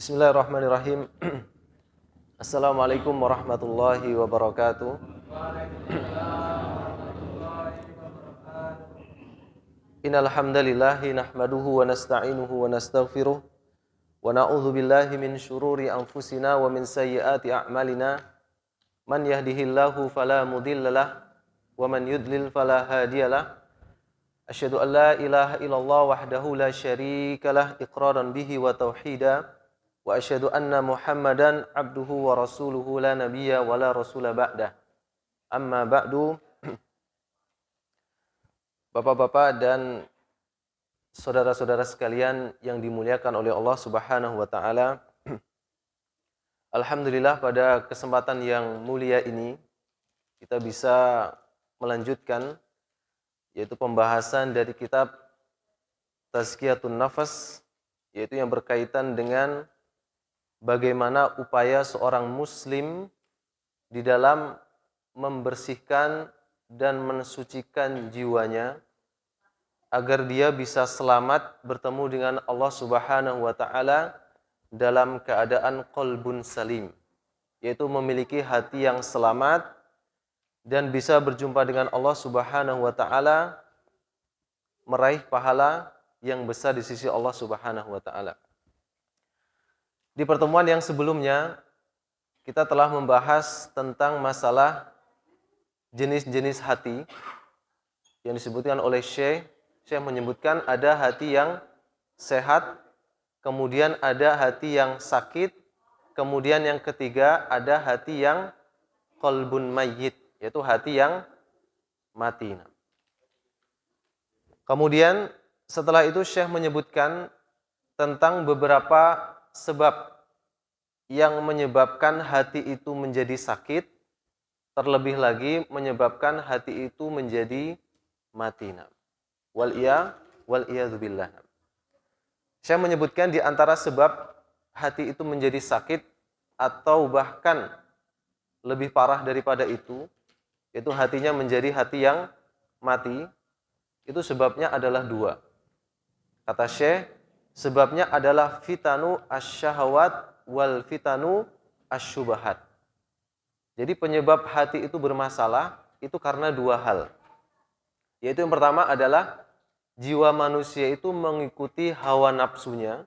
Bismillahirrahmanirrahim. Assalamualaikum warahmatullahi wabarakatuh. Innal hamdalillahi nahmaduhu wa nasta'inuhu wa nastaghfiruh wa na'udzu billahi min syururi anfusina wa min sayyiati a'malina. Man yahdihillahu fala mudhillalah wa man yudlil fala hadiyalah. Asyhadu an la ilaha illallah wahdahu la syarikalah iqraran bihi wa tauhida. Wa asyhadu anna Muhammadan abduhu wa rasuluhu la nabiyya wa la rasula ba'dah. Amma ba'du. Bapak-bapak dan saudara-saudara sekalian yang dimuliakan oleh Allah Subhanahu wa taala. Alhamdulillah pada kesempatan yang mulia ini kita bisa melanjutkan yaitu pembahasan dari kitab Tazkiyatun Nafas, yaitu yang berkaitan dengan bagaimana upaya seorang muslim di dalam membersihkan dan mensucikan jiwanya agar dia bisa selamat bertemu dengan Allah Subhanahu wa taala dalam keadaan qalbun salim, yaitu memiliki hati yang selamat dan bisa berjumpa dengan Allah Subhanahu wa taala, meraih pahala yang besar di sisi Allah Subhanahu wa taala. Di pertemuan yang sebelumnya, kita telah membahas tentang masalah jenis-jenis hati yang disebutkan oleh Syekh. Syekh menyebutkan ada hati yang sehat, kemudian ada hati yang sakit, kemudian yang ketiga ada hati yang qalbun mayyit, yaitu hati yang mati. Kemudian setelah itu Syekh menyebutkan tentang beberapa sebab yang menyebabkan hati itu menjadi sakit, terlebih lagi menyebabkan hati itu menjadi mati. Wal-iyadzubillah. Saya menyebutkan di antara sebab hati itu menjadi sakit atau bahkan lebih parah daripada itu, yaitu hatinya menjadi hati yang mati, itu sebabnya adalah dua. Kata Syekh, sebabnya adalah fitanu asyahawat wal fitanu asyubahat. Jadi penyebab hati itu bermasalah itu karena dua hal. Yaitu yang pertama adalah jiwa manusia itu mengikuti hawa nafsunya.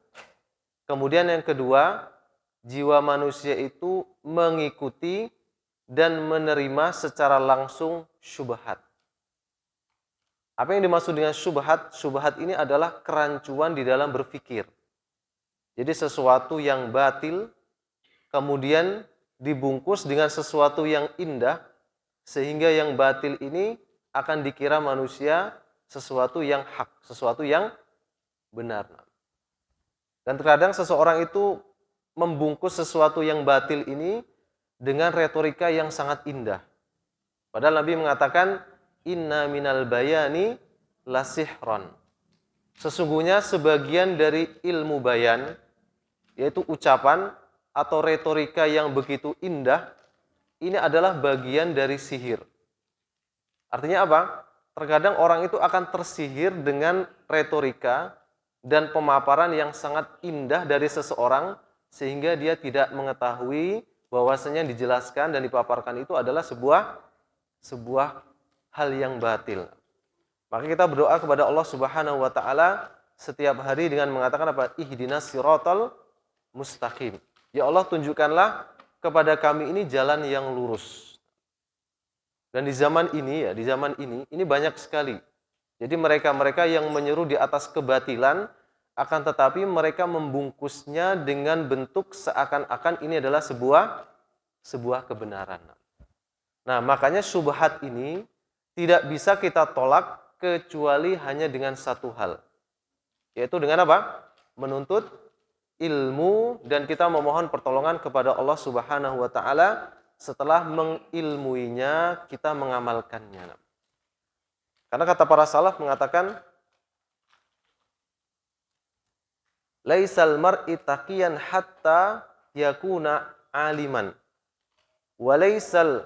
Kemudian yang kedua, jiwa manusia itu mengikuti dan menerima secara langsung syubhat. Apa yang dimaksud dengan syubhat? Syubhat ini adalah kerancuan di dalam berpikir. Jadi sesuatu yang batil kemudian dibungkus dengan sesuatu yang indah, sehingga yang batil ini akan dikira manusia sesuatu yang hak, sesuatu yang benar. Dan terkadang seseorang itu membungkus sesuatu yang batil ini dengan retorika yang sangat indah. Padahal Nabi mengatakan, inna minal bayani lasihron. Sesungguhnya sebagian dari ilmu bayan, yaitu ucapan atau retorika yang begitu indah, ini adalah bagian dari sihir. Artinya apa? Terkadang orang itu akan tersihir dengan retorika dan pemaparan yang sangat indah dari seseorang, sehingga dia tidak mengetahui bahwasanya yang dijelaskan dan dipaparkan itu adalah sebuah hal yang batil. Maka kita berdoa kepada Allah Subhanahu wa taala setiap hari dengan mengatakan apa? Ihdinas siratal mustaqim. Ya Allah, tunjukkanlah kepada kami ini jalan yang lurus. Dan di zaman ini banyak sekali. Jadi mereka-mereka yang menyeru di atas kebatilan, akan tetapi mereka membungkusnya dengan bentuk seakan-akan ini adalah sebuah kebenaran. Nah, makanya syubhat ini tidak bisa kita tolak kecuali hanya dengan satu hal. Yaitu dengan apa? Menuntut ilmu dan kita memohon pertolongan kepada Allah Subhanahu wa taala. Setelah mengilmuinya, kita mengamalkannya. Karena kata para salaf mengatakan, laisal mar'i taqiyan hatta yakuna aliman. Wa laisal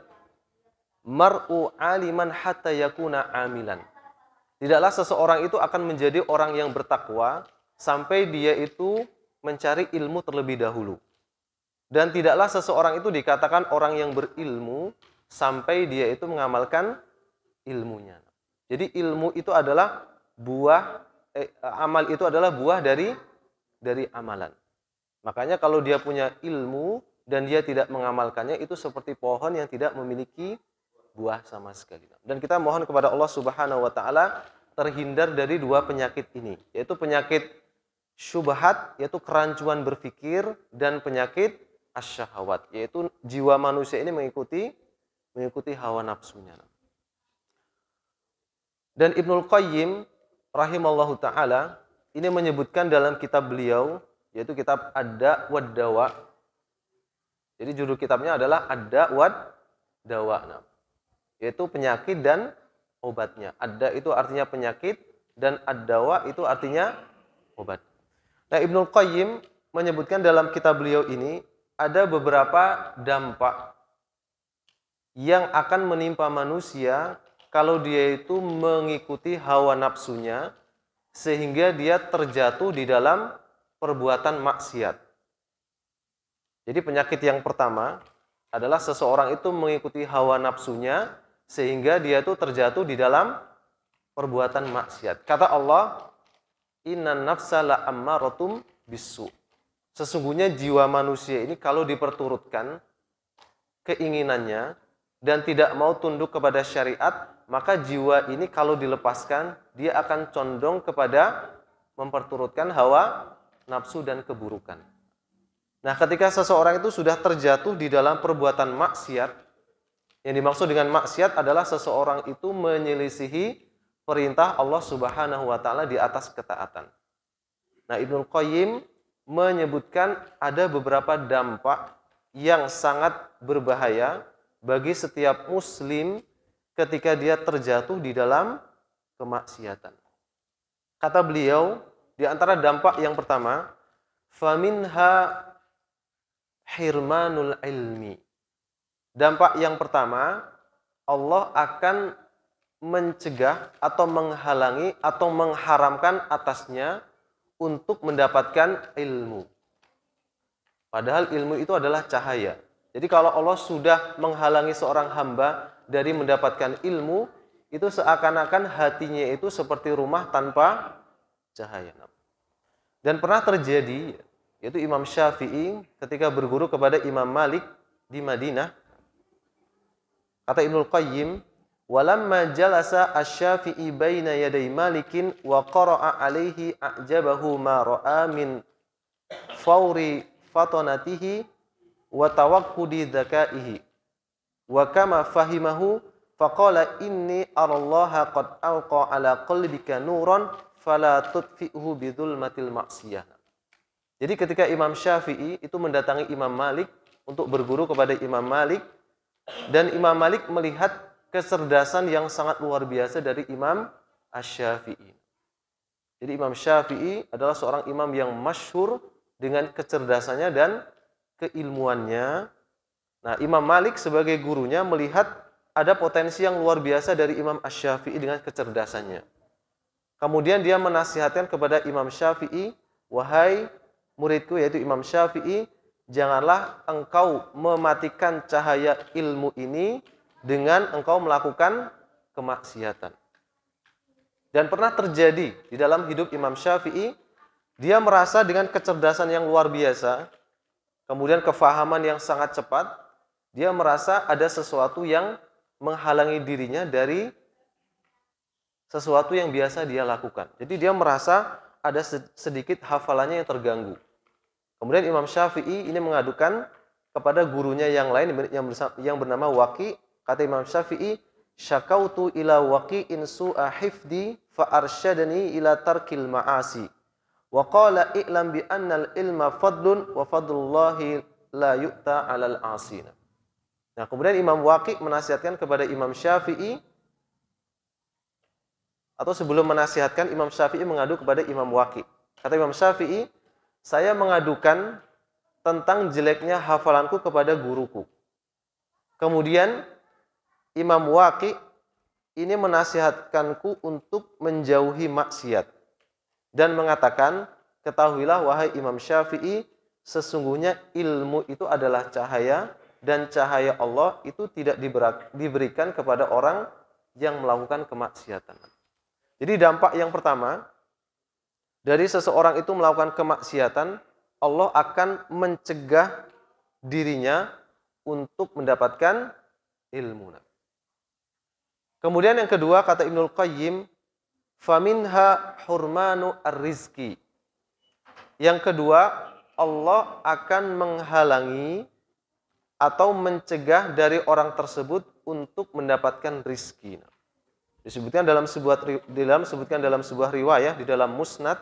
mar'u aliman hatta yakuna amilan. Tidaklah seseorang itu akan menjadi orang yang bertakwa sampai dia itu mencari ilmu terlebih dahulu. Dan tidaklah seseorang itu dikatakan orang yang berilmu sampai dia itu mengamalkan ilmunya. Jadi ilmu itu adalah amal itu adalah buah dari amalan. Makanya kalau dia punya ilmu dan dia tidak mengamalkannya, itu seperti pohon yang tidak memiliki buah sama sekali. Dan kita mohon kepada Allah Subhanahu wa taala terhindar dari dua penyakit ini, yaitu penyakit syubhat, yaitu kerancuan berpikir, dan penyakit asyahawat, yaitu jiwa manusia ini mengikuti hawa nafsunya. Dan Ibnul Qayyim rahimallahu taala ini menyebutkan dalam kitab beliau, yaitu kitab Ad-Da' wad Dawa. Jadi judul kitabnya adalah Ad-Da' wad Dawa, yaitu penyakit dan obatnya. Ad-Da' itu artinya penyakit dan Ad-Dawa itu artinya obat. Nah, Ibnul Qayyim menyebutkan dalam kitab beliau ini ada beberapa dampak yang akan menimpa manusia kalau dia itu mengikuti hawa nafsunya sehingga dia terjatuh di dalam perbuatan maksiat. Jadi penyakit yang pertama adalah seseorang itu mengikuti hawa nafsunya sehingga dia itu terjatuh di dalam perbuatan maksiat. Kata Allah, "Innan nafsa la'ammaratum bisu." Sesungguhnya jiwa manusia ini kalau diperturutkan keinginannya dan tidak mau tunduk kepada syariat, maka jiwa ini kalau dilepaskan, dia akan condong kepada memperturutkan hawa nafsu dan keburukan. Nah, ketika seseorang itu sudah terjatuh di dalam perbuatan maksiat, yang dimaksud dengan maksiat adalah seseorang itu menyelisihi perintah Allah Subhanahu wa taala di atas ketaatan. Nah, Ibnul Qayyim menyebutkan ada beberapa dampak yang sangat berbahaya bagi setiap muslim ketika dia terjatuh di dalam kemaksiatan. Kata beliau, di antara dampak yang pertama, faminha hirmanul ilmi. Dampak yang pertama, Allah akan mencegah atau menghalangi atau mengharamkan atasnya untuk mendapatkan ilmu. Padahal ilmu itu adalah cahaya. Jadi kalau Allah sudah menghalangi seorang hamba dari mendapatkan ilmu, itu seakan-akan hatinya itu seperti rumah tanpa cahaya. Dan pernah terjadi, yaitu Imam Syafi'i ketika berguru kepada Imam Malik di Madinah, kata Ibnul Qayyim, walamma jalasa asy-Syafi'i baina yaday Malikin wa qara'a alaihi a'jabahu ma ra'a min fauri fatanatihi wa tawaqqudi dzakaihi wa kama fahimahu faqala inni arallaha qad alqa ala qalbika nuran fala tudfi'hu bidzulmatil maksiyah. Jadi ketika Imam Syafi'i itu mendatangi Imam Malik untuk berguru kepada Imam Malik, dan Imam Malik melihat kecerdasan yang sangat luar biasa dari Imam Asy-Syafi'i. Jadi Imam Syafi'i adalah seorang imam yang masyhur dengan kecerdasannya dan keilmuannya. Nah, Imam Malik sebagai gurunya melihat ada potensi yang luar biasa dari Imam Asy-Syafi'i dengan kecerdasannya. Kemudian dia menasihatkan kepada Imam Syafi'i, wahai muridku yaitu Imam Syafi'i, janganlah engkau mematikan cahaya ilmu ini dengan engkau melakukan kemaksiatan. Dan pernah terjadi di dalam hidup Imam Syafi'i, dia merasa dengan kecerdasan yang luar biasa, kemudian kefahaman yang sangat cepat, dia merasa ada sesuatu yang menghalangi dirinya dari sesuatu yang biasa dia lakukan. Jadi dia merasa ada sedikit hafalannya yang terganggu. Kemudian Imam Syafi'i ini mengadukan kepada gurunya yang lain yang bernama Waqi'. Kata Imam Syafi'i, syakautu ila Waqi'in su'a hifdi fa arsyadani ila tarkil ma'asi. Wa qala i'lam bi annal ilma fadlun wa fadlullahi la yu'ta 'alal 'asina. Nah, kemudian Imam Waqi' menasihatkan kepada Imam Syafi'i, atau sebelum menasihatkan, Imam Syafi'i mengadu kepada Imam Waqi'. Kata Imam Syafi'i, saya mengadukan tentang jeleknya hafalanku kepada guruku. Kemudian Imam Waqi' ini menasihatkanku untuk menjauhi maksiat dan mengatakan, ketahuilah wahai Imam Syafi'i, sesungguhnya ilmu itu adalah cahaya, dan cahaya Allah itu tidak diberikan kepada orang yang melakukan kemaksiatan. Jadi dampak yang pertama, dari seseorang itu melakukan kemaksiatan, Allah akan mencegah dirinya untuk mendapatkan ilmu. Kemudian yang kedua, kata Ibnul Qayyim, faminha hurmanu ar-rizki. Yang kedua, Allah akan menghalangi atau mencegah dari orang tersebut untuk mendapatkan rizki. Disebutkan dalam sebuah riwayah di dalam Musnad,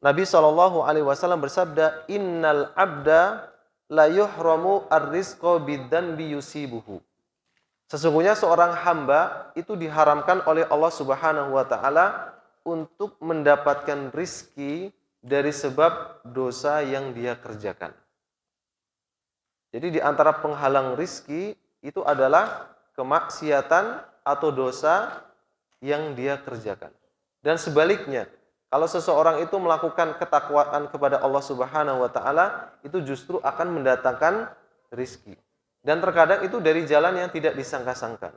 Nabi SAW bersabda, innal abda la yuhramu ar-rizqa bidzanbi yusibuhu. Sesungguhnya seorang hamba itu diharamkan oleh Allah Subhanahu wa taala untuk mendapatkan rizki dari sebab dosa yang dia kerjakan. Jadi di antara penghalang rizki itu adalah kemaksiatan atau dosa yang dia kerjakan. Dan sebaliknya, kalau seseorang itu melakukan ketakwaan kepada Allah Subhanahu wa taala, itu justru akan mendatangkan rizki. Dan terkadang itu dari jalan yang tidak disangka-sangka.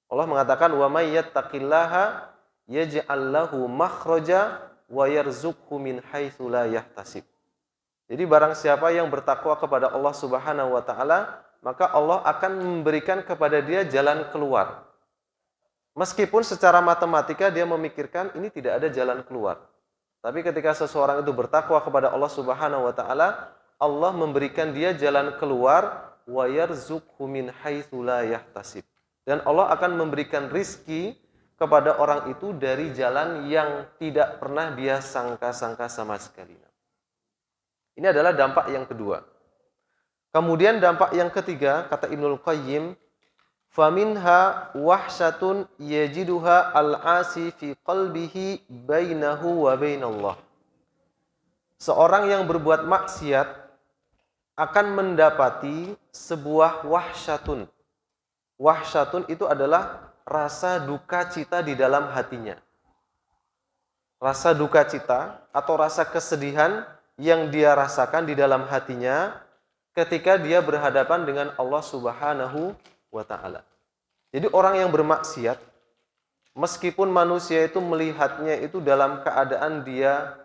Allah mengatakan, wa may yattaqillaha yaj'al lahu makhraja wa yarzuqhu min haitsu la yahtasib. Jadi barang siapa yang bertakwa kepada Allah Subhanahu wa taala, maka Allah akan memberikan kepada dia jalan keluar. Meskipun secara matematika dia memikirkan ini tidak ada jalan keluar. Tapi ketika seseorang itu bertakwa kepada Allah Subhanahu wa taala, Allah memberikan dia jalan keluar, wa yarzuqhu min haitsu la yahtasib. Dan Allah akan memberikan rizki kepada orang itu dari jalan yang tidak pernah dia sangka-sangka sama sekali. Ini adalah dampak yang kedua. Kemudian dampak yang ketiga, kata Ibnul Qayyim, faminha wahsyatun yajiduha al-asi fi qalbihi bainahu wa bainallah. Seorang yang berbuat maksiat akan mendapati sebuah wahsyatun. Wahsyatun itu adalah rasa duka cita di dalam hatinya. Rasa duka cita atau rasa kesedihan yang dia rasakan di dalam hatinya ketika dia berhadapan dengan Allah Subhanahu wa ta'ala. Jadi orang yang bermaksiat, meskipun manusia itu melihatnya itu dalam keadaan dia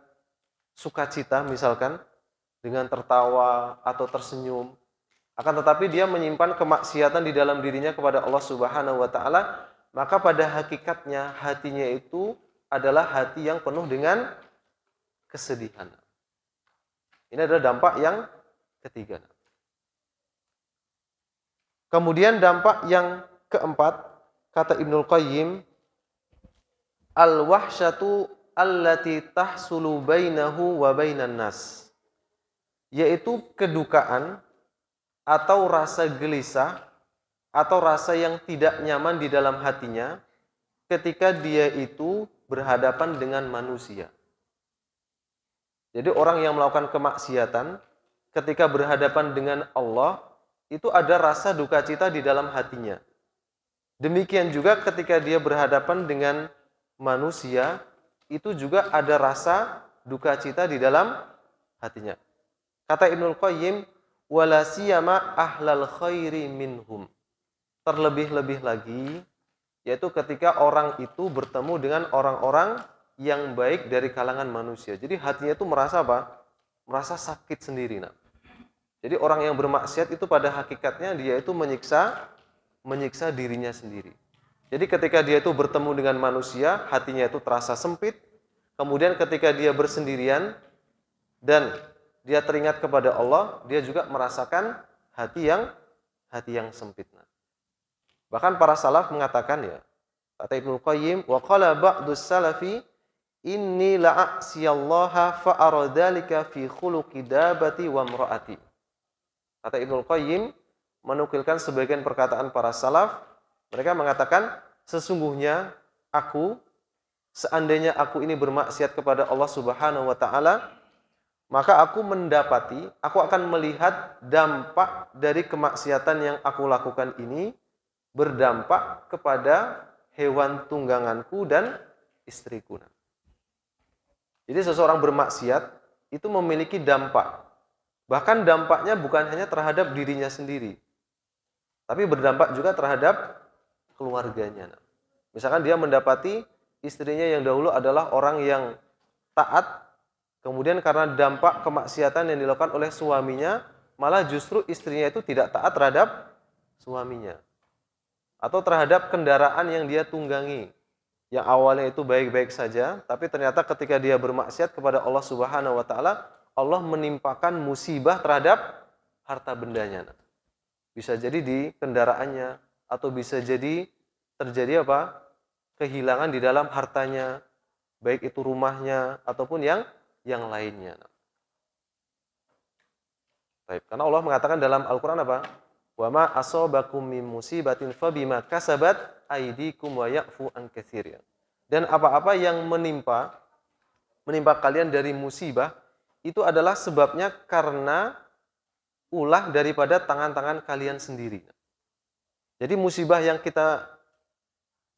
sukacita misalkan, dengan tertawa atau tersenyum, akan tetapi dia menyimpan kemaksiatan di dalam dirinya kepada Allah Subhanahu wa taala, maka pada hakikatnya hatinya itu adalah hati yang penuh dengan kesedihan. Ini adalah dampak yang ketiga. Kemudian dampak yang keempat, kata Ibnul Qayyim, al-wahsyatu allati tahsulu bainahu wa bainan nas. Yaitu kedukaan atau rasa gelisah atau rasa yang tidak nyaman di dalam hatinya ketika dia itu berhadapan dengan manusia. Jadi orang yang melakukan kemaksiatan ketika berhadapan dengan Allah itu ada rasa duka cita di dalam hatinya. Demikian juga ketika dia berhadapan dengan manusia itu juga ada rasa duka cita di dalam hatinya. Kata Ibnul Qayyim, wala siyama ahlal khairi minhum. Terlebih-lebih lagi, yaitu ketika orang itu bertemu dengan orang-orang yang baik dari kalangan manusia. Jadi hatinya itu merasa apa? Merasa sakit sendiri. Jadi orang yang bermaksiat itu pada hakikatnya dia itu menyiksa dirinya sendiri. Jadi ketika dia itu bertemu dengan manusia, hatinya itu terasa sempit. Kemudian ketika dia bersendirian dan dia teringat kepada Allah, dia juga merasakan hati yang sempit. Bahkan para salaf mengatakan ya, kata Ibnu Qayyim, wa qala ba'dus salafi inni la'asiyallaha fa aradalika fi khuluqi dabati wa imraati. Kata Ibnu Qayyim menukilkan sebagian perkataan para salaf, mereka mengatakan sesungguhnya seandainya aku ini bermaksiat kepada Allah Subhanahu wa taala, maka aku akan melihat dampak dari kemaksiatan yang aku lakukan ini berdampak kepada hewan tungganganku dan istriku. Jadi seseorang bermaksiat itu memiliki dampak. Bahkan dampaknya bukan hanya terhadap dirinya sendiri, tapi berdampak juga terhadap keluarganya. Misalkan dia mendapati istrinya yang dahulu adalah orang yang taat, kemudian karena dampak kemaksiatan yang dilakukan oleh suaminya, malah justru istrinya itu tidak taat terhadap suaminya. Atau terhadap kendaraan yang dia tunggangi. Yang awalnya itu baik-baik saja, tapi ternyata ketika dia bermaksiat kepada Allah Subhanahu wa taala, Allah menimpakan musibah terhadap harta bendanya. Bisa jadi di kendaraannya, atau bisa jadi terjadi apa? Kehilangan di dalam hartanya, baik itu rumahnya ataupun yang lainnya. Baik, karena Allah mengatakan dalam Al-Qur'an apa? Wa ma asabakum min musibatin fabima kasabat aydikum wa ya'fu an katsir. Dan apa-apa yang menimpa kalian dari musibah itu adalah sebabnya karena ulah daripada tangan-tangan kalian sendiri. Jadi musibah yang kita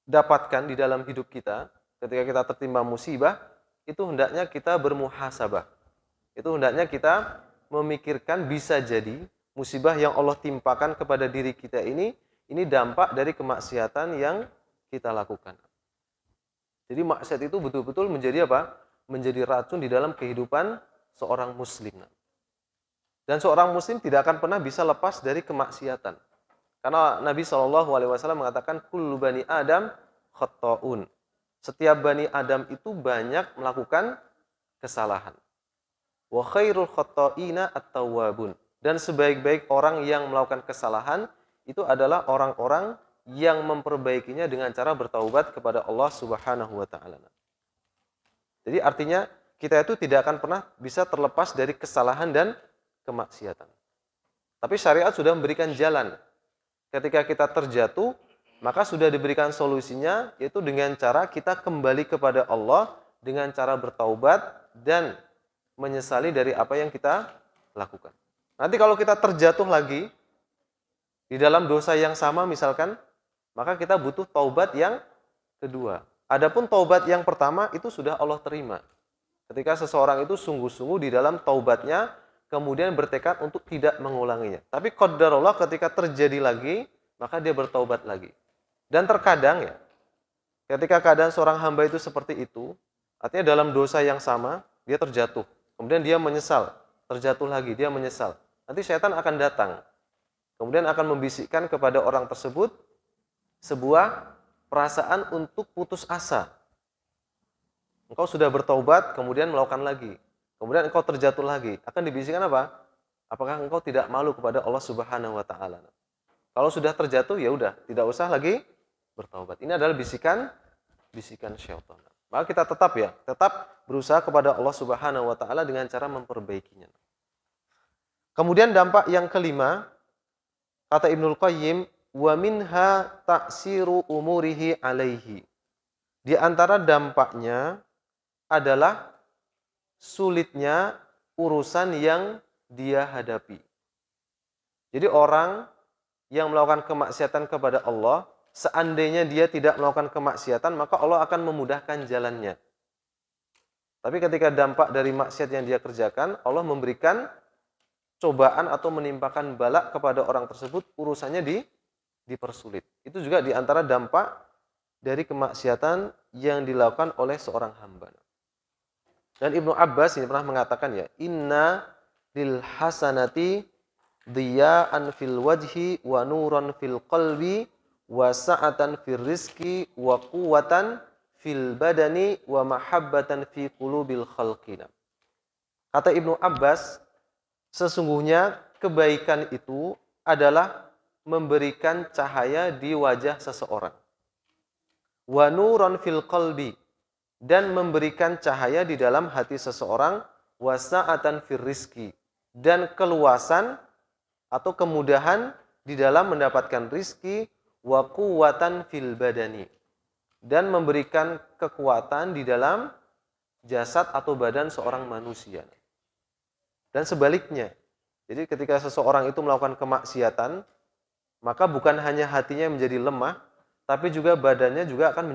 dapatkan di dalam hidup kita, ketika kita tertimpa musibah, itu hendaknya kita bermuhasabah. Itu hendaknya kita memikirkan bisa jadi musibah yang Allah timpakan kepada diri kita ini dampak dari kemaksiatan yang kita lakukan. Jadi maksiat itu betul-betul menjadi apa? Menjadi racun di dalam kehidupan seorang muslim. Dan seorang muslim tidak akan pernah bisa lepas dari kemaksiatan. Karena Nabi SAW mengatakan kullu bani Adam khata'un. Setiap bani Adam itu banyak melakukan kesalahan. Wa khairul khata'ina at-tawwabun. Dan sebaik-baik orang yang melakukan kesalahan itu adalah orang-orang yang memperbaikinya dengan cara bertaubat kepada Allah Subhanahu wa taala. Jadi artinya kita itu tidak akan pernah bisa terlepas dari kesalahan dan kemaksiatan. Tapi syariat sudah memberikan jalan. Ketika kita terjatuh, maka sudah diberikan solusinya, yaitu dengan cara kita kembali kepada Allah dengan cara bertaubat dan menyesali dari apa yang kita lakukan. Nanti kalau kita terjatuh lagi di dalam dosa yang sama misalkan, maka kita butuh taubat yang kedua. Adapun taubat yang pertama itu sudah Allah terima. Ketika seseorang itu sungguh-sungguh di dalam taubatnya, kemudian bertekad untuk tidak mengulanginya. Tapi qadarullah ketika terjadi lagi, maka dia bertaubat lagi. Dan terkadang ya, ketika keadaan seorang hamba itu seperti itu, artinya dalam dosa yang sama, dia terjatuh. Kemudian dia menyesal, terjatuh lagi, dia menyesal. Nanti syaitan akan datang. Kemudian akan membisikkan kepada orang tersebut sebuah perasaan untuk putus asa. Engkau sudah bertaubat, kemudian melakukan lagi. Kemudian engkau terjatuh lagi. Akan dibisikkan apa? Apakah engkau tidak malu kepada Allah Subhanahu wa taala? Kalau sudah terjatuh, ya udah, tidak usah lagi bertaubat. Ini adalah bisikan syaitan. Maka kita tetap berusaha kepada Allah Subhanahu wa taala dengan cara memperbaikinya. Kemudian dampak yang kelima, kata Ibnul Qayyim, wa minha ta'siru umurihi alaihi. Di antara dampaknya adalah sulitnya urusan yang dia hadapi. Jadi orang yang melakukan kemaksiatan kepada Allah, seandainya dia tidak melakukan kemaksiatan, maka Allah akan memudahkan jalannya. Tapi ketika dampak dari maksiat yang dia kerjakan, Allah memberikan cobaan atau menimpakan bala kepada orang tersebut, urusannya dipersulit. Itu juga di antara dampak dari kemaksiatan yang dilakukan oleh seorang hamba. Dan Ibnu Abbas ini pernah mengatakan ya, inna lil hasanati diya'an fil wajhi wa nuran fil qalbi wa sa'atan fil rizki wa quwwatan fil badani wa mahabbatan fi qulubil khalqina. Kata Ibnu Abbas, sesungguhnya kebaikan itu adalah memberikan cahaya di wajah seseorang. Wa nuran fil qalbi, dan memberikan cahaya di dalam hati seseorang, wasa'atan fir rizki, dan keluasan atau kemudahan di dalam mendapatkan rizki, wa quwwatan fil badani, dan memberikan kekuatan di dalam jasad atau badan seorang manusia. Dan sebaliknya, jadi ketika seseorang itu melakukan kemaksiatan, maka bukan hanya hatinya menjadi lemah, tapi juga badannya juga akan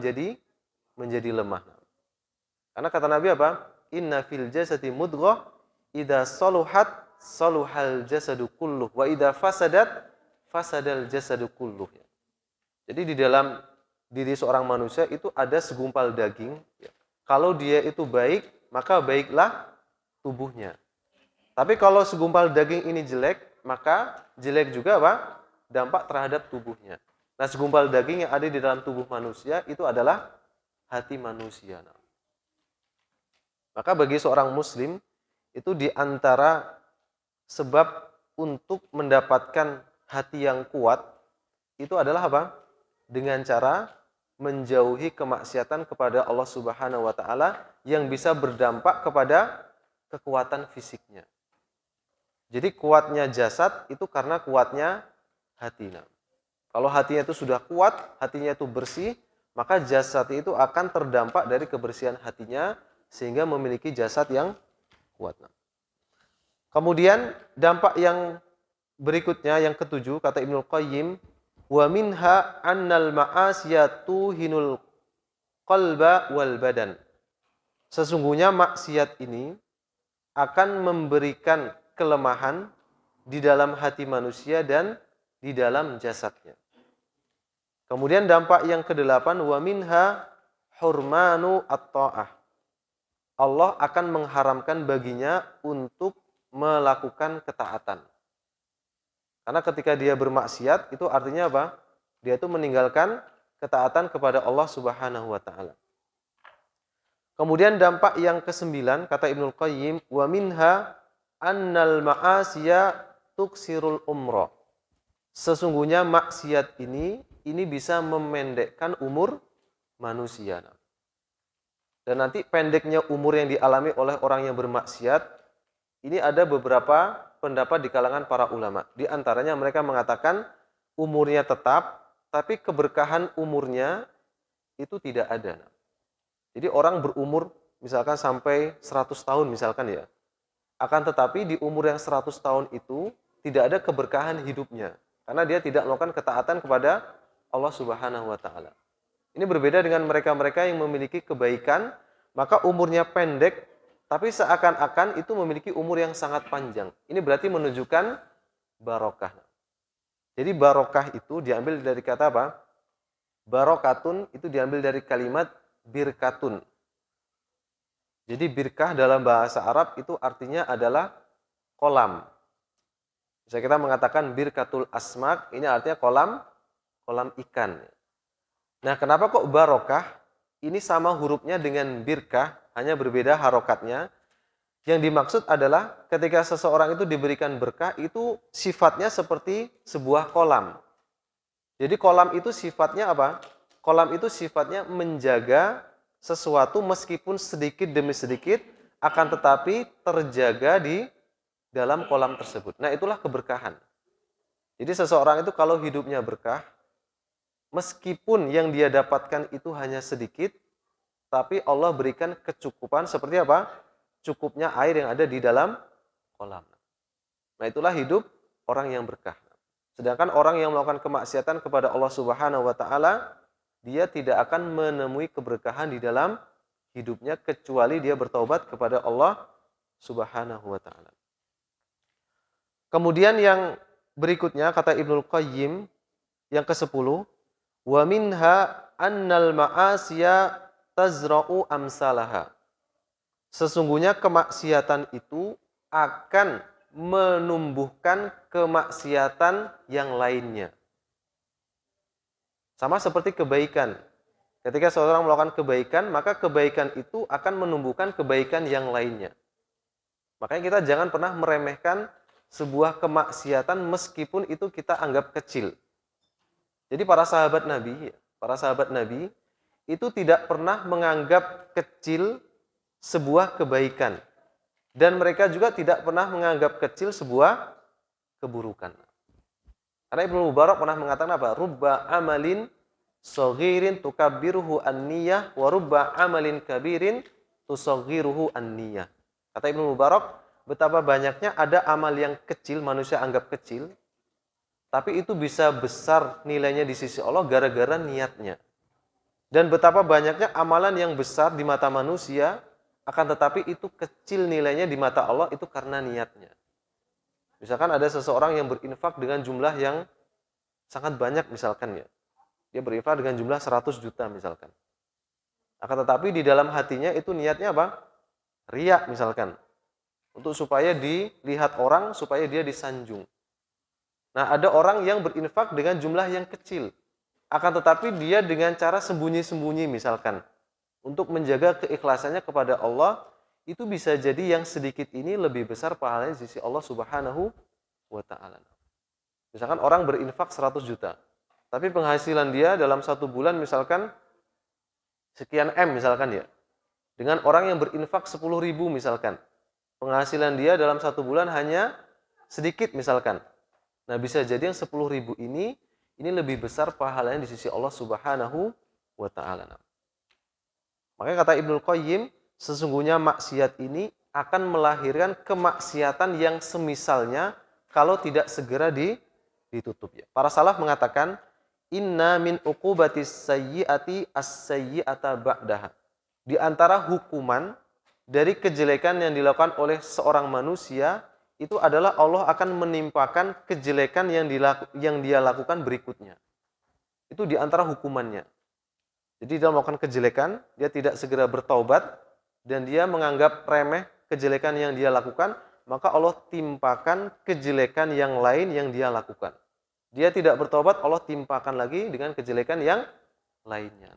menjadi lemah. Karena kata Nabi apa? inna fil jasadi mudghah idza saluhat saluhal jasadu kulluh wa idza fasadat fasadal jasadu kulluh. Jadi di dalam diri seorang manusia itu ada segumpal daging. Kalau dia itu baik, maka baiklah tubuhnya. Tapi kalau segumpal daging ini jelek, maka jelek juga apa? Dampak terhadap tubuhnya. Nah, segumpal daging yang ada di dalam tubuh manusia itu adalah hati manusia. Maka bagi seorang muslim, itu di antara sebab untuk mendapatkan hati yang kuat, itu adalah apa? Dengan cara menjauhi kemaksiatan kepada Allah Subhanahu wa taala yang bisa berdampak kepada kekuatan fisiknya. Jadi kuatnya jasad itu karena kuatnya hati. Kalau hatinya itu sudah kuat, hatinya itu bersih, maka jasad itu akan terdampak dari kebersihan hatinya sehingga memiliki jasad yang kuat. Kemudian dampak yang berikutnya yang ketujuh kata Ibnu Qayyim, wa minha annal ma'asiyatu hinul qalba wal badan. Sesungguhnya maksiat ini akan memberikan kelemahan di dalam hati manusia dan di dalam jasadnya. Kemudian dampak yang kedelapan, wa minha hurmanu at-ta'ah. Allah akan mengharamkan baginya untuk melakukan ketaatan. Karena ketika dia bermaksiat, itu artinya apa? Dia itu meninggalkan ketaatan kepada Allah Subhanahu wa taala. Kemudian dampak yang kesembilan, kata Ibnu Qayyim, wa minha annal ma'asiya tuksirul umra. Sesungguhnya maksiat ini bisa memendekkan umur manusia. Dan nanti pendeknya umur yang dialami oleh orang yang bermaksiat, ini ada beberapa pendapat di kalangan para ulama. Di antaranya mereka mengatakan umurnya tetap, tapi keberkahan umurnya itu tidak ada. Jadi orang berumur misalkan sampai 100 tahun misalkan ya. Akan tetapi di umur yang 100 tahun itu tidak ada keberkahan hidupnya. Karena dia tidak melakukan ketaatan kepada Allah Subhanahu wa taala. Ini berbeda dengan mereka-mereka yang memiliki kebaikan, maka umurnya pendek, tapi seakan-akan itu memiliki umur yang sangat panjang. Ini berarti menunjukkan barokah. Jadi barokah itu diambil dari kata apa? Barokatun itu diambil dari kalimat birkatun. Jadi birkah dalam bahasa Arab itu artinya adalah kolam. Bisa kita mengatakan birkatul asmak, ini artinya kolam ikan. Nah, kenapa kok barokah? Ini sama hurufnya dengan birkah, hanya berbeda harokatnya. Yang dimaksud adalah ketika seseorang itu diberikan berkah, itu sifatnya seperti sebuah kolam. Jadi kolam itu sifatnya apa? Kolam itu sifatnya menjaga sesuatu meskipun sedikit demi sedikit, akan tetapi terjaga di dalam kolam tersebut. Nah, itulah keberkahan. Jadi seseorang itu kalau hidupnya berkah, meskipun yang dia dapatkan itu hanya sedikit, tapi Allah berikan kecukupan seperti apa? Cukupnya air yang ada di dalam kolam. Nah, itulah hidup orang yang berkah. Sedangkan orang yang melakukan kemaksiatan kepada Allah Subhanahu wa taala, dia tidak akan menemui keberkahan di dalam hidupnya kecuali dia bertaubat kepada Allah Subhanahu wa taala. Kemudian yang berikutnya kata Ibnu Qayyim yang ke-10, wa minha annal ma'asiya tazra'u amsalaha. Sesungguhnya kemaksiatan itu akan menumbuhkan kemaksiatan yang lainnya. Sama seperti kebaikan. Ketika seorang melakukan kebaikan, maka kebaikan itu akan menumbuhkan kebaikan yang lainnya. Makanya kita jangan pernah meremehkan sebuah kemaksiatan meskipun itu kita anggap kecil. Jadi para sahabat Nabi itu tidak pernah menganggap kecil sebuah kebaikan. Dan mereka juga tidak pernah menganggap kecil sebuah keburukan. Karena Ibnu Mubarak pernah mengatakan apa? Rubba amalin saghirin tukabbiruhu an-niyah wa rubba amalin kabirin tusaghiruhu an-niyah. Kata Ibnu Mubarak, betapa banyaknya ada amal yang kecil, manusia anggap kecil, tapi itu bisa besar nilainya di sisi Allah gara-gara niatnya. Dan betapa banyaknya amalan yang besar di mata manusia, akan tetapi itu kecil nilainya di mata Allah itu karena niatnya. Misalkan ada seseorang yang berinfak dengan jumlah yang sangat banyak misalkan ya. Dia berinfak dengan jumlah 100 juta misalkan. Akan tetapi di dalam hatinya itu niatnya apa? Riya misalkan. Untuk supaya dilihat orang, supaya dia disanjung. Nah, ada orang yang berinfak dengan jumlah yang kecil. Akan tetapi dia dengan cara sembunyi-sembunyi misalkan. Untuk menjaga keikhlasannya kepada Allah, itu bisa jadi yang sedikit ini lebih besar pahalanya di sisi Allah Subhanahu wa Ta'ala. Misalkan orang berinfak 100 juta. Tapi penghasilan dia dalam satu bulan misalkan sekian M misalkan ya. Dengan orang yang berinfak 10.000 misalkan. Penghasilan dia dalam satu bulan hanya sedikit misalkan. Nah, bisa jadi yang 10.000 ini lebih besar pahalanya di sisi Allah Subhanahu wa Ta'ala. Makanya kata Ibnul Qayyim, sesungguhnya maksiat ini akan melahirkan kemaksiatan yang semisalnya kalau tidak segera ditutup ya. Para salaf mengatakan, inna min uqubatis sayyiati as-sayyi'ata ba'daha. Di antara hukuman dari kejelekan yang dilakukan oleh seorang manusia itu adalah Allah akan menimpakan kejelekan yang dia lakukan berikutnya. Itu di antara hukumannya. Jadi dia melakukan kejelekan, dia tidak segera bertaubat dan dia menganggap remeh kejelekan yang dia lakukan, maka Allah timpakan kejelekan yang lain yang dia lakukan. Dia tidak bertaubat, Allah timpakan lagi dengan kejelekan yang lainnya.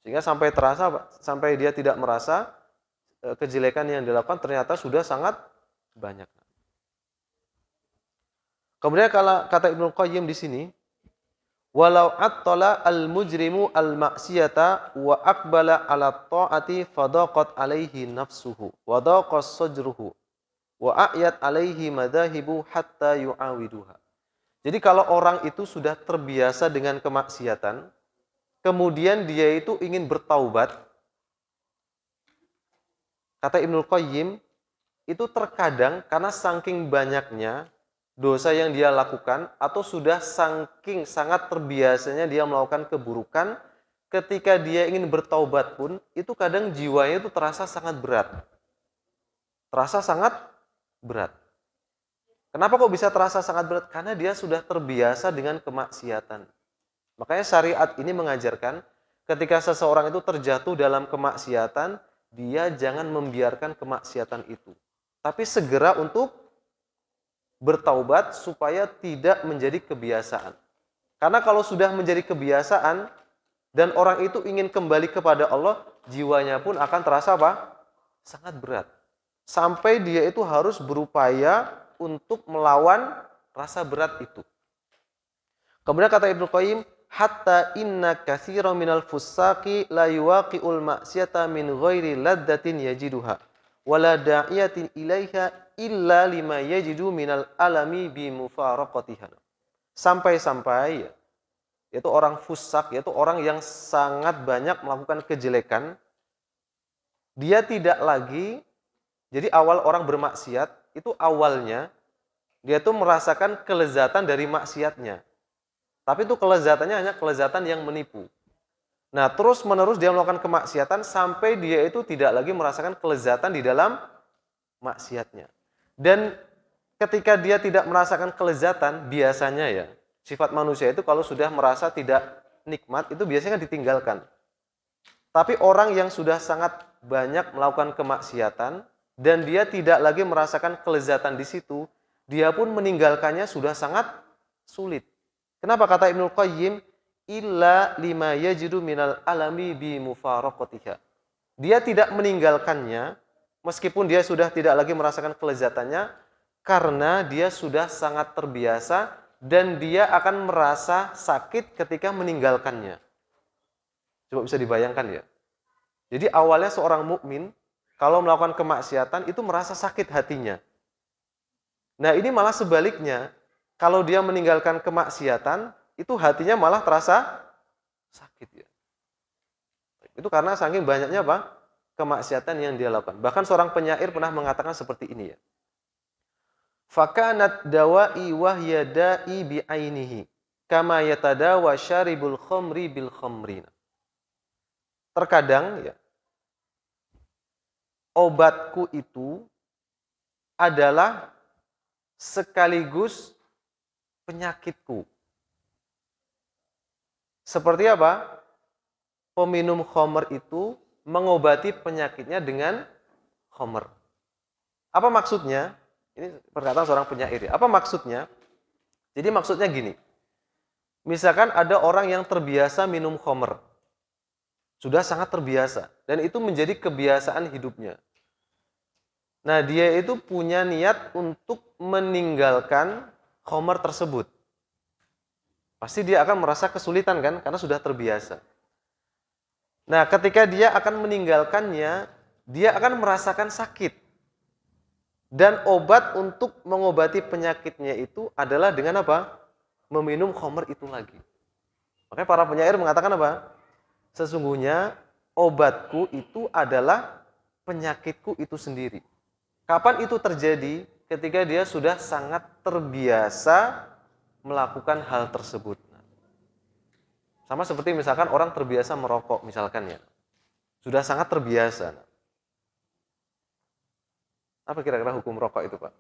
Sehingga sampai dia tidak merasa kejelekan yang dilakukan ternyata sudah sangat banyak. Kemudian kalau kata Ibnu Qayyim di sini, walau attala al-mujrimu al-ma'siyata wa aqbala ala ta'ati fadaqat alaihi nafsuhu wa daqas sadruhu wa a'yat alaihi madahibu hatta yu'awiduha. Jadi kalau orang itu sudah terbiasa dengan kemaksiatan, kemudian dia itu ingin bertaubat, kata Ibnul Qayyim, itu terkadang karena saking banyaknya dosa yang dia lakukan atau sudah saking sangat terbiasanya dia melakukan keburukan, ketika dia ingin bertaubat pun, itu kadang jiwanya itu terasa sangat berat. Terasa sangat berat. Kenapa kok bisa terasa sangat berat? Karena dia sudah terbiasa dengan kemaksiatan. Makanya syariat ini mengajarkan ketika seseorang itu terjatuh dalam kemaksiatan, dia jangan membiarkan kemaksiatan itu. Tapi segera untuk bertaubat supaya tidak menjadi kebiasaan. Karena kalau sudah menjadi kebiasaan dan orang itu ingin kembali kepada Allah, jiwanya pun akan terasa apa? Sangat berat. Sampai dia itu harus berupaya untuk melawan rasa berat itu. Kemudian kata Ibnu Qayyim, hatta inna katsiran minal fusaqi la yuwaqi'ul ma'siyata min ghairi laddatin yajiduha wala da'iyatin ilaiha illa lima yajidu minal alami bi mufaraqatiha. Sampai-sampai yaitu orang fusak, yaitu orang yang sangat banyak melakukan kejelekan, dia tidak lagi, jadi awal orang bermaksiat itu awalnya dia tuh merasakan kelezatan dari maksiatnya. Tapi itu kelezatannya hanya kelezatan yang menipu. Nah, terus-menerus dia melakukan kemaksiatan sampai dia itu tidak lagi merasakan kelezatan di dalam maksiatnya. Dan ketika dia tidak merasakan kelezatan, biasanya ya, sifat manusia itu kalau sudah merasa tidak nikmat, itu biasanya ditinggalkan. Tapi orang yang sudah sangat banyak melakukan kemaksiatan, dan dia tidak lagi merasakan kelezatan di situ, dia pun meninggalkannya sudah sangat sulit. Kenapa kata Ibnul Qayyim? Illa lima yajidu minal alami bi mufaraqatiha. Dia tidak meninggalkannya meskipun dia sudah tidak lagi merasakan kelezatannya karena dia sudah sangat terbiasa dan dia akan merasa sakit ketika meninggalkannya. Coba bisa dibayangkan ya. Jadi awalnya seorang mukmin kalau melakukan kemaksiatan itu merasa sakit hatinya. Nah, ini malah sebaliknya. Kalau dia meninggalkan kemaksiatan, itu hatinya malah terasa sakit ya. Itu karena saking banyaknya apa? Kemaksiatan yang dia lakukan. Bahkan seorang penyair pernah mengatakan seperti ini ya. Fakanat dawa'i wahya da'i bi'ainihi kama yatadawa syaribul khamri bil khamrina. Terkadang ya, obatku itu adalah sekaligus penyakitku. Seperti apa? Peminum khamr itu mengobati penyakitnya dengan khamr. Apa maksudnya? Ini perkataan seorang penyair. Apa maksudnya? Jadi maksudnya gini. Misalkan ada orang yang terbiasa minum khamr. Sudah sangat terbiasa. Dan itu menjadi kebiasaan hidupnya. Nah, dia itu punya niat untuk meninggalkan khamr tersebut. Pasti dia akan merasa kesulitan kan? Karena sudah terbiasa. Nah, ketika dia akan meninggalkannya, dia akan merasakan sakit. Dan obat untuk mengobati penyakitnya itu adalah dengan apa? Meminum khamr itu lagi. Makanya para penyair mengatakan apa? Sesungguhnya obatku itu adalah penyakitku itu sendiri. Kapan itu terjadi? Ketika dia sudah sangat terbiasa melakukan hal tersebut. Sama seperti misalkan orang terbiasa merokok misalkan ya. Sudah sangat terbiasa. Apa kira-kira hukum rokok itu, Pak?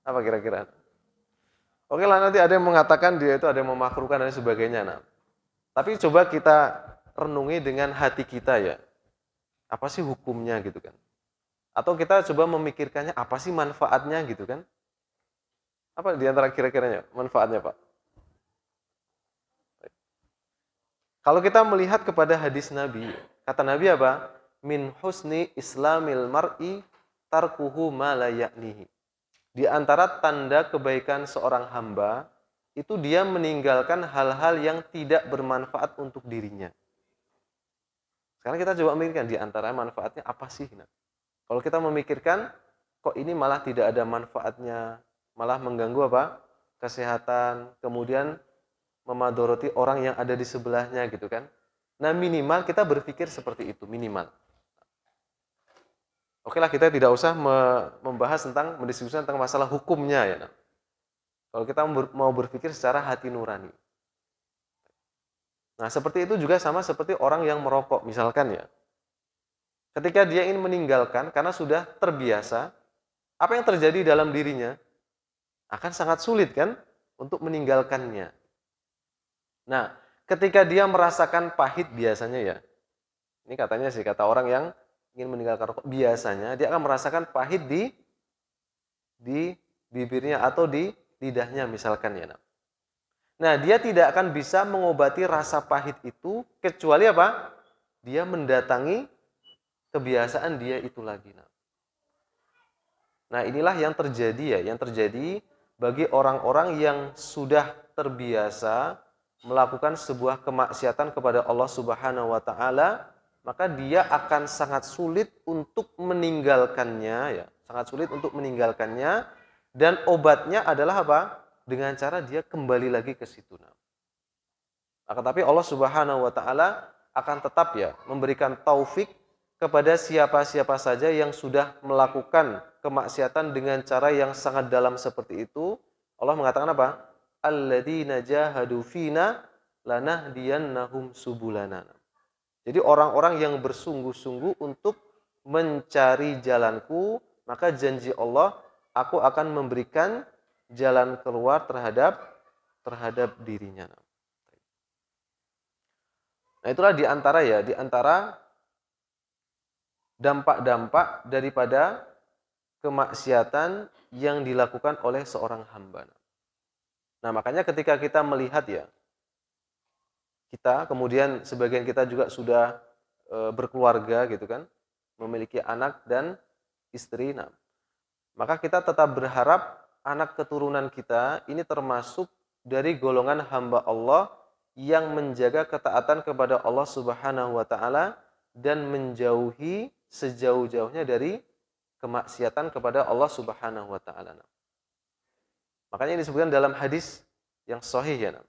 Apa kira-kira? Oke lah, nanti ada yang mengatakan dia itu ada yang memakruhkan dan sebagainya. Nah, tapi coba kita renungi dengan hati kita ya. Apa sih hukumnya gitu kan? Atau kita coba memikirkannya apa sih manfaatnya gitu kan? Apa di antara kira-kiranya manfaatnya, Pak? Kalau kita melihat kepada hadis Nabi, kata Nabi apa? Min husni islamil mar'i tarkuhu ma la ya'nihi. Di antara tanda kebaikan seorang hamba, itu dia meninggalkan hal-hal yang tidak bermanfaat untuk dirinya. Sekarang kita coba memikirkan di antara manfaatnya apa sih? Nah, kalau kita memikirkan, kok ini malah tidak ada manfaatnya, malah mengganggu apa? Kesehatan, kemudian memadoroti orang yang ada di sebelahnya gitu kan. Nah, minimal kita berpikir seperti itu, minimal. Oke lah, kita tidak usah membahas tentang, mendiskusikan tentang masalah hukumnya ya. Nah, kalau kita mau berpikir secara hati nurani. Nah, seperti itu juga sama seperti orang yang merokok misalkan ya. Ketika dia ingin meninggalkan karena sudah terbiasa, apa yang terjadi dalam dirinya? Akan sangat sulit kan untuk meninggalkannya. Nah, ketika dia merasakan pahit biasanya ya. Ini katanya sih, kata orang yang ingin meninggalkan rokok, biasanya dia akan merasakan pahit di bibirnya atau di lidahnya misalkan ya. Nah, dia tidak akan bisa mengobati rasa pahit itu kecuali apa? Dia mendatangi kebiasaan dia itu lagi. Nah, inilah yang terjadi ya, yang terjadi bagi orang-orang yang sudah terbiasa melakukan sebuah kemaksiatan kepada Allah Subhanahu wa taala, maka dia akan sangat sulit untuk meninggalkannya ya, sangat sulit untuk meninggalkannya, dan obatnya adalah apa? Dengan cara dia kembali lagi ke situ. Akan tapi Allah Subhanahu wa taala akan tetap ya memberikan taufik kepada siapa-siapa saja yang sudah melakukan kemaksiatan dengan cara yang sangat dalam seperti itu. Allah mengatakan apa? Alladzina jahadu fina lanahdiyannahum subulana. Jadi orang-orang yang bersungguh-sungguh untuk mencari jalanku, maka janji Allah, aku akan memberikan jalan keluar terhadap dirinya. Nah, itulah di antara dampak-dampak daripada kemaksiatan yang dilakukan oleh seorang hamba. Nah, makanya ketika kita melihat ya, kita kemudian sebagian kita juga sudah berkeluarga gitu kan, memiliki anak dan istri. Nah, maka kita tetap berharap anak keturunan kita ini termasuk dari golongan hamba Allah yang menjaga ketaatan kepada Allah Subhanahu wa taala dan menjauhi sejauh-jauhnya dari kemaksiatan kepada Allah Subhanahu wa taala. Makanya disebutkan dalam hadis yang sahih ya.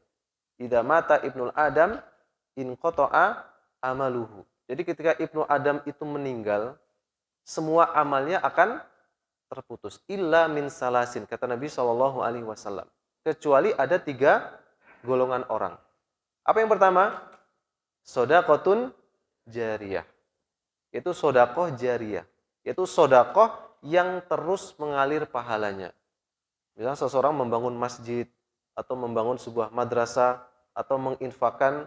Idza mata ibnul Adam in qata'a amaluhu. Jadi ketika Ibnu Adam itu meninggal, semua amalnya akan terputus. Illa min salasin, kata Nabi Shallallahu alaihi wasallam. Kecuali ada 3 golongan orang. Apa yang pertama? Shadaqatun jariyah. Yaitu sodakoh jariyah. Yaitu sodakoh yang terus mengalir pahalanya. Misalnya seseorang membangun masjid, atau membangun sebuah madrasah, atau menginfakkan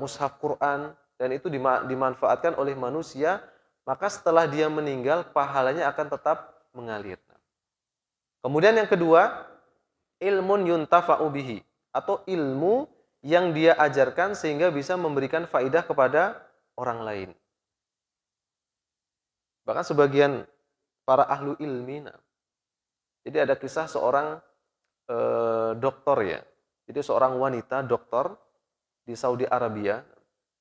mushaf Quran, dan itu dimanfaatkan oleh manusia, maka setelah dia meninggal, pahalanya akan tetap mengalir. Kemudian yang kedua, ilmun yuntafa'u bihi, atau ilmu yang dia ajarkan sehingga bisa memberikan faidah kepada orang lain. Bahkan sebagian para ahlu ilmi, jadi ada kisah seorang doktor ya. Jadi seorang wanita doktor di Saudi Arabia.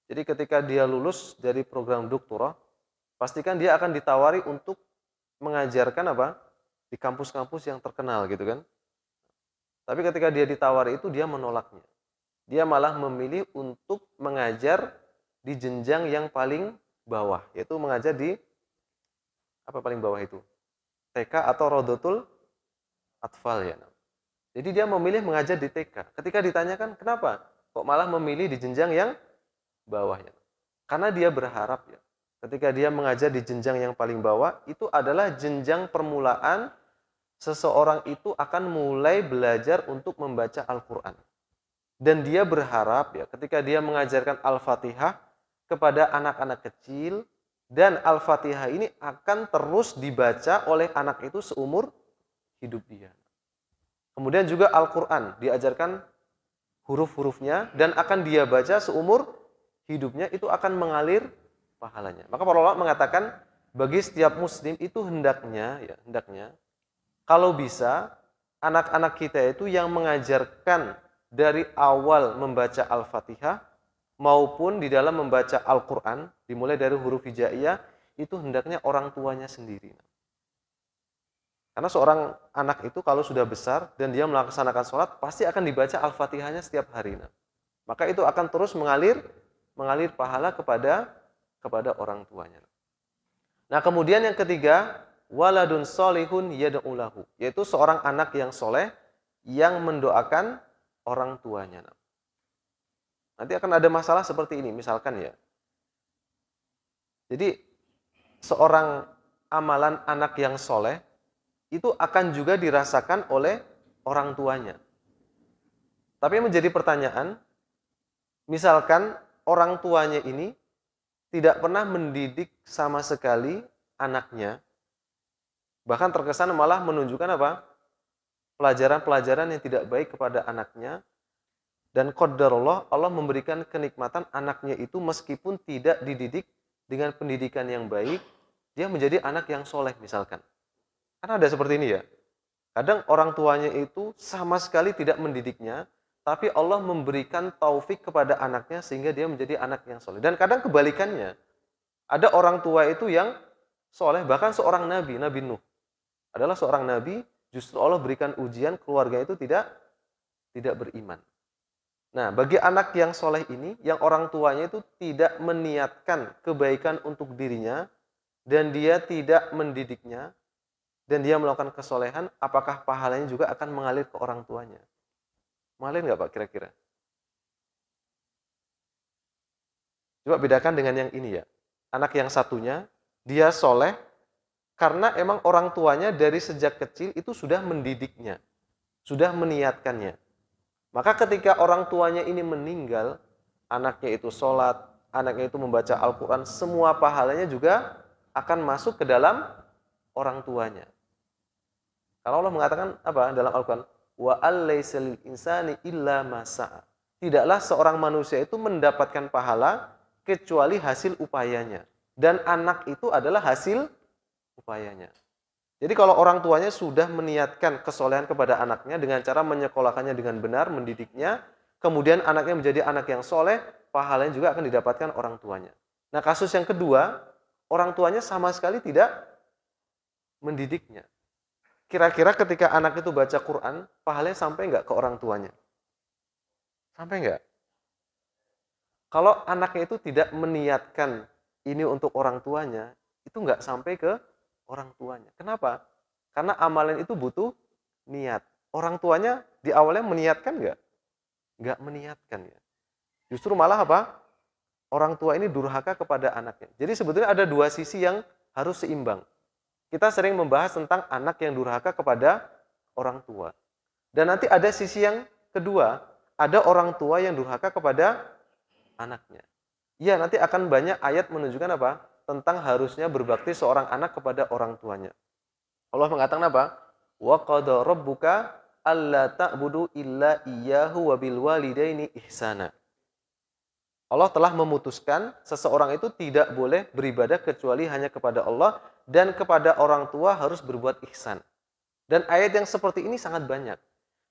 Jadi ketika dia lulus dari program doktorah, pastikan dia akan ditawari untuk mengajarkan apa? Di kampus-kampus yang terkenal gitu kan. Tapi ketika dia ditawari itu dia menolaknya. Dia malah memilih untuk mengajar di jenjang yang paling bawah, yaitu mengajar di apa paling bawah itu? TK atau Rodotul Atfal ya. Jadi dia memilih mengajar di TK. Ketika ditanyakan kenapa kok malah memilih di jenjang yang bawahnya? Karena dia berharap ya, ketika dia mengajar di jenjang yang paling bawah, itu adalah jenjang permulaan seseorang itu akan mulai belajar untuk membaca Al-Quran. Dan dia berharap ya, ketika dia mengajarkan Al-Fatihah kepada anak-anak kecil, dan Al-Fatihah ini akan terus dibaca oleh anak itu seumur hidup dia. Kemudian juga Al-Quran diajarkan huruf-hurufnya dan akan dia baca seumur hidupnya, itu akan mengalir pahalanya. Maka para ulama mengatakan bagi setiap muslim itu hendaknya kalau bisa anak-anak kita itu yang mengajarkan dari awal membaca Al-Fatihah maupun di dalam membaca Al-Quran dimulai dari huruf hijaiyah, itu hendaknya orang tuanya sendiri. Karena seorang anak itu kalau sudah besar dan dia melaksanakan sholat, pasti akan dibaca Al-Fatihahnya setiap hari. Maka itu akan terus mengalir pahala kepada orang tuanya. Nah, kemudian yang ketiga, waladun solihun yad'u lahu, yaitu seorang anak yang soleh yang mendoakan orang tuanya. Nanti akan ada masalah seperti ini, misalkan ya. Jadi seorang amalan anak yang soleh itu akan juga dirasakan oleh orang tuanya. Tapi menjadi pertanyaan, misalkan orang tuanya ini tidak pernah mendidik sama sekali anaknya, bahkan terkesan malah menunjukkan apa? Pelajaran-pelajaran yang tidak baik kepada anaknya, dan qadarullah Allah memberikan kenikmatan anaknya itu meskipun tidak dididik dengan pendidikan yang baik, dia menjadi anak yang soleh misalkan. Karena ada seperti ini ya. Kadang orang tuanya itu sama sekali tidak mendidiknya, tapi Allah memberikan taufik kepada anaknya sehingga dia menjadi anak yang soleh. Dan kadang kebalikannya. Ada orang tua itu yang soleh, bahkan seorang nabi, Nabi Nuh. Adalah seorang nabi, justru Allah berikan ujian keluarga itu tidak beriman. Nah, bagi anak yang soleh ini, yang orang tuanya itu tidak meniatkan kebaikan untuk dirinya, dan dia tidak mendidiknya, dan dia melakukan kesolehan, apakah pahalanya juga akan mengalir ke orang tuanya? Mengalir nggak Pak kira-kira? Coba bedakan dengan yang ini ya. Anak yang satunya, dia soleh, karena emang orang tuanya dari sejak kecil itu sudah mendidiknya, sudah meniatkannya. Maka ketika orang tuanya ini meninggal, anaknya itu sholat, anaknya itu membaca Al-Quran, semua pahalanya juga akan masuk ke dalam orang tuanya. Kalau Allah mengatakan apa dalam Al-Quran? Wa allaisa lil insani illa ma sa'a. Tidaklah seorang manusia itu mendapatkan pahala kecuali hasil upayanya. Dan anak itu adalah hasil upayanya. Jadi kalau orang tuanya sudah meniatkan kesolehan kepada anaknya dengan cara menyekolahkannya dengan benar, mendidiknya, kemudian anaknya menjadi anak yang soleh, pahalanya juga akan didapatkan orang tuanya. Nah, kasus yang kedua, orang tuanya sama sekali tidak mendidiknya. Kira-kira ketika anak itu baca Quran, pahalanya sampai nggak ke orang tuanya? Sampai nggak? Kalau anaknya itu tidak meniatkan ini untuk orang tuanya, itu nggak sampai ke orang tuanya. Kenapa? Karena amalan itu butuh niat. Orang tuanya di awalnya meniatkan nggak? Nggak meniatkan ya. Justru malah apa? orang tua ini durhaka kepada anaknya. Jadi sebetulnya ada dua sisi yang harus seimbang. Kita sering membahas tentang anak yang durhaka kepada orang tua. Dan nanti ada sisi yang kedua, ada orang tua yang durhaka kepada anaknya. Ya, nanti akan banyak ayat menunjukkan apa? Tentang harusnya berbakti seorang anak kepada orang tuanya. Allah mengatakan apa? Wa qada rabbuka alla ta'budu illa iyyahu wa bil walidaini ihsana. Allah telah memutuskan seseorang itu tidak boleh beribadah kecuali hanya kepada Allah dan kepada orang tua harus berbuat ihsan. Dan ayat yang seperti ini sangat banyak.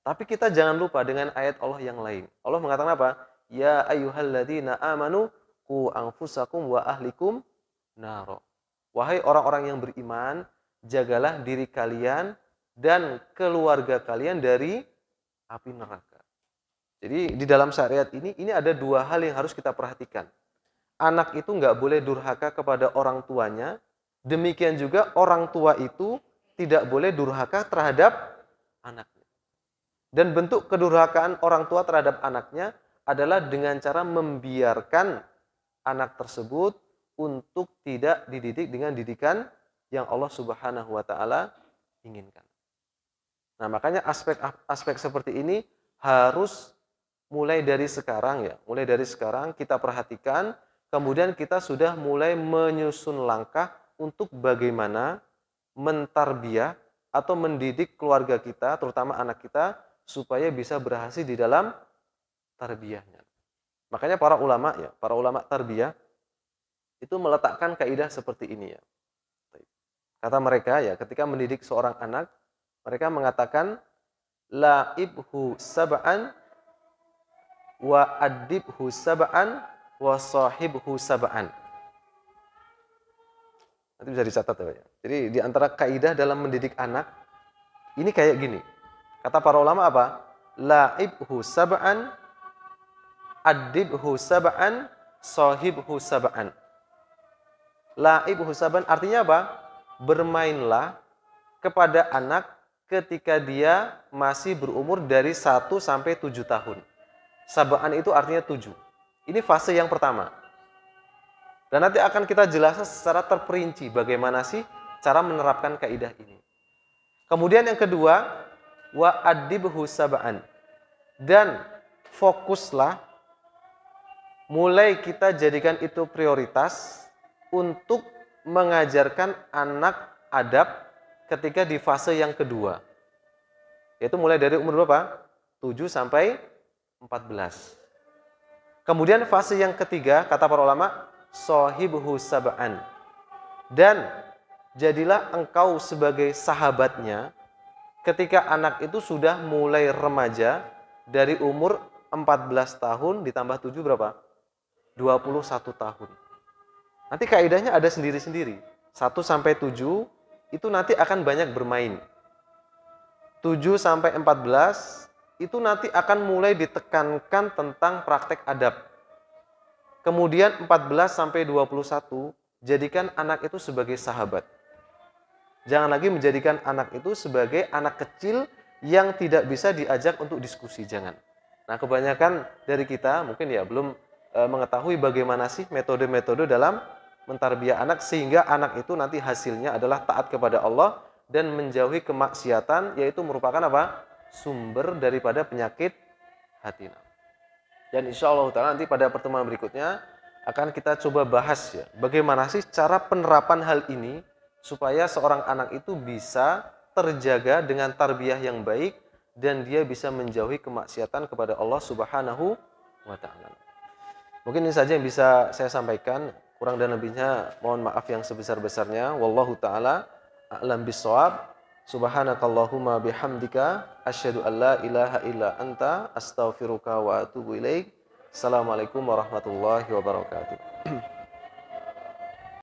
Tapi kita jangan lupa dengan ayat Allah yang lain. Allah mengatakan apa? Ya ayyuhalladzina amanu qu anfusakum wa ahlikum naro. Wahai orang-orang yang beriman, jagalah diri kalian dan keluarga kalian dari api neraka. Jadi di dalam syariat ini ada dua hal yang harus kita perhatikan. Anak itu nggak boleh durhaka kepada orang tuanya. Demikian juga orang tua itu tidak boleh durhaka terhadap anaknya. Dan bentuk kedurhakaan orang tua terhadap anaknya adalah dengan cara membiarkan anak tersebut untuk tidak dididik dengan didikan yang Allah Subhanahu wa taala inginkan. Nah, makanya aspek seperti ini harus mulai dari sekarang ya. Mulai dari sekarang kita perhatikan, kemudian kita sudah mulai menyusun langkah untuk bagaimana mentarbiyah atau mendidik keluarga kita, terutama anak kita, supaya bisa berhasil di dalam tarbiyahnya. Makanya para ulama tarbiyah itu meletakkan kaidah seperti ini ya. Kata mereka ya, ketika mendidik seorang anak, mereka mengatakan la'ibhu sab'an wa adibhu sab'an wa sahibhu sab'an. Nanti bisa dicatat ya. Jadi di antara kaidah dalam mendidik anak ini kayak gini. Kata para ulama apa? La'ibhu sab'an, adibhu sab'an, sahibhu sab'an. La'ibhu sab'an artinya apa? Bermainlah kepada anak ketika dia masih berumur dari 1 sampai 7 tahun. Sab'an itu artinya 7. Ini fase yang pertama. Dan nanti akan kita jelaskan secara terperinci bagaimana sih cara menerapkan kaidah ini. Kemudian yang kedua, wa adibhu sab'an. Dan fokuslah, mulai kita jadikan itu prioritas untuk mengajarkan anak adab ketika di fase yang kedua. Yaitu mulai dari umur berapa? 7 sampai 14. Kemudian fase yang ketiga, kata para ulama, sahibhu sab'an. Dan jadilah engkau sebagai sahabatnya ketika anak itu sudah mulai remaja dari umur 14 tahun ditambah 7 berapa? 21 tahun. Nanti kaidahnya ada sendiri-sendiri. 1 sampai 7 itu nanti akan banyak bermain. 7 sampai 14 itu nanti akan mulai ditekankan tentang praktek adab. Kemudian 14 sampai 21 jadikan anak itu sebagai sahabat. Jangan lagi menjadikan anak itu sebagai anak kecil yang tidak bisa diajak untuk diskusi, jangan. Nah, kebanyakan dari kita mungkin ya belum mengetahui bagaimana sih metode-metode dalam mentarbiyah anak sehingga anak itu nanti hasilnya adalah taat kepada Allah dan menjauhi kemaksiatan, yaitu merupakan apa? Sumber daripada penyakit hati. Dan insya Allah nanti pada pertemuan berikutnya akan kita coba bahas ya, bagaimana sih cara penerapan hal ini supaya seorang anak itu bisa terjaga dengan tarbiyah yang baik dan dia bisa menjauhi kemaksiatan kepada Allah Subhanahu wa taala. Mungkin ini saja yang bisa saya sampaikan, kurang dan lebihnya mohon maaf yang sebesar-besarnya. Wallahu taala a'lam bissawab. Subhanakallahumma bihamdika asyhadu an la ilaha illa anta astaghfiruka wa atubu ilaik. Assalamualaikum warahmatullahi wabarakatuh.